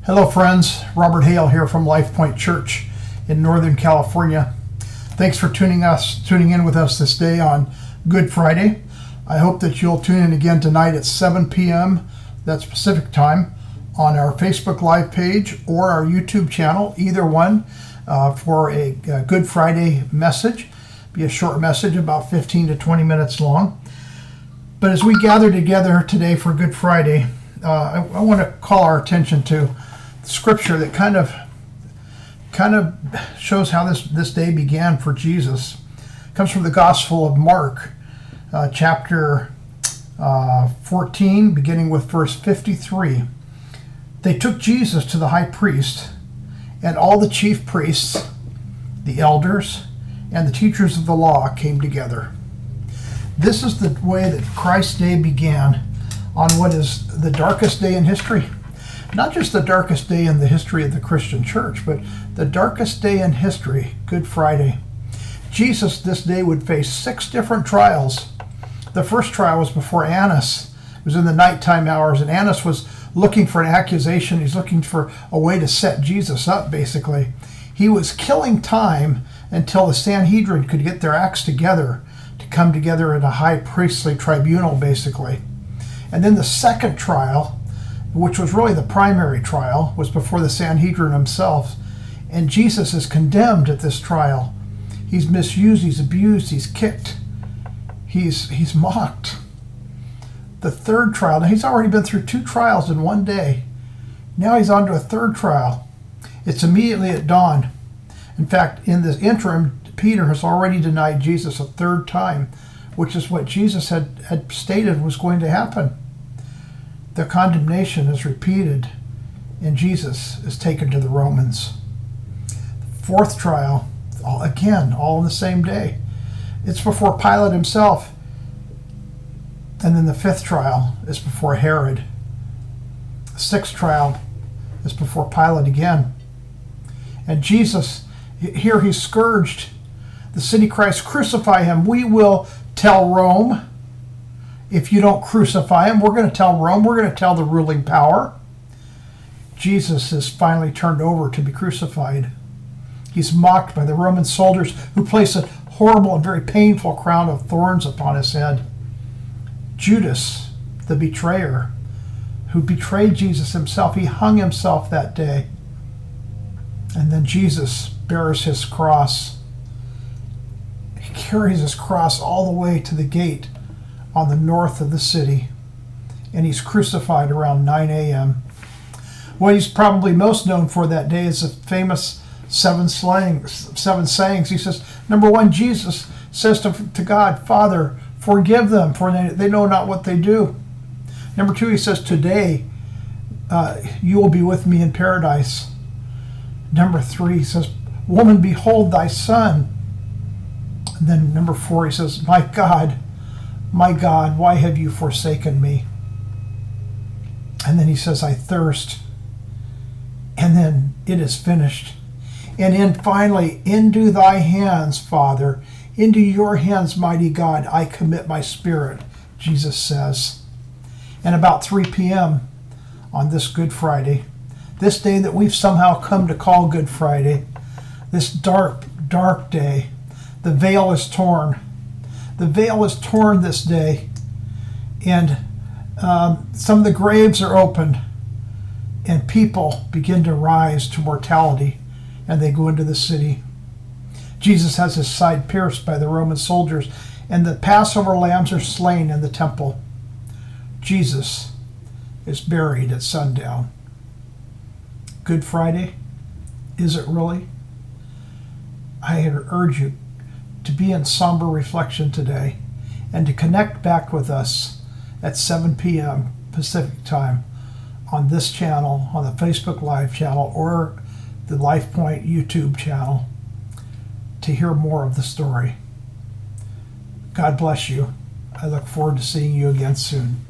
Hello friends, Robert Hale here from Life Point Church in Northern California. Thanks for tuning in with us this day on Good Friday. I hope that you'll tune in again tonight at 7 p.m. that's Pacific time on our Facebook Live page or our YouTube channel, either one, for a Good Friday message. Be a short message, about 15 to 20 minutes long. But as we gather together today for Good Friday, I want to call our attention to scripture that kind of shows how this day began for Jesus. It comes from the Gospel of Mark, chapter 14, beginning with verse 53. They took Jesus to the high priest, and all the chief priests, the elders, and the teachers of the law came together. This is the way that Christ's day began on what is the darkest day in history. Not just the darkest day in the history of the Christian church, but the darkest day in history, Good Friday. Jesus this day would face 6 different trials. The first trial was before Annas. It was in the nighttime hours, and Annas was looking for an accusation. He's looking for a way to set Jesus up, basically. He was killing time until the Sanhedrin could get their acts together to come together in a high priestly tribunal, basically. And then the second trial, which was really the primary trial, was before the Sanhedrin himself. And Jesus is condemned at this trial. He's misused, he's abused, he's kicked, he's mocked. The third trial, now he's already been through 2 trials in one day. Now he's on to a third trial. It's immediately at dawn. In fact, in this interim, Peter has already denied Jesus a 3rd time, which is what Jesus had stated was going to happen. The condemnation is repeated, and Jesus is taken to the Romans. The 4th trial, all in the same day. It's before Pilate himself. And then the 5th trial is before Herod. The 6th trial is before Pilate again. And Jesus, here he's scourged. The city cries, "Crucify him. We will tell Rome. If you don't crucify him, we're going to tell Rome. We're going to tell the ruling power." Jesus is finally turned over to be crucified. He's mocked by the Roman soldiers who place a horrible and very painful crown of thorns upon his head. Judas, the betrayer, who betrayed Jesus himself, he hung himself that day. And then Jesus bears his cross. He carries his cross all the way to the gate on the north of the city, and he's crucified around 9 a.m. What he's probably most known for that day is the famous 7 sayings. He says, number 1, Jesus says to God, "Father, forgive them, for they know not what they do." Number 2, he says, "Today you will be with me in paradise." Number 3, he says, "Woman, behold thy son." And then number 4, he says, my God, why have you forsaken me?" And then he says, "I thirst." And then, "It is finished." And then finally, "Into thy hands, Father, into your hands, mighty God, I commit my spirit," Jesus says. And about 3 p.m. on this Good Friday, this day that we've somehow come to call Good Friday, this dark, dark day, the veil is torn. The veil is torn this day, and some of the graves are opened, and people begin to rise to mortality, and they go into the city. Jesus has his side pierced by the Roman soldiers, and the Passover lambs are slain in the temple. Jesus is buried at sundown. Good Friday? Is it really? I urge you to be in somber reflection today and to connect back with us at 7 p.m. Pacific time on this channel, on the Facebook Live channel, or the Life Point YouTube channel to hear more of the story. God bless you. I look forward to seeing you again soon.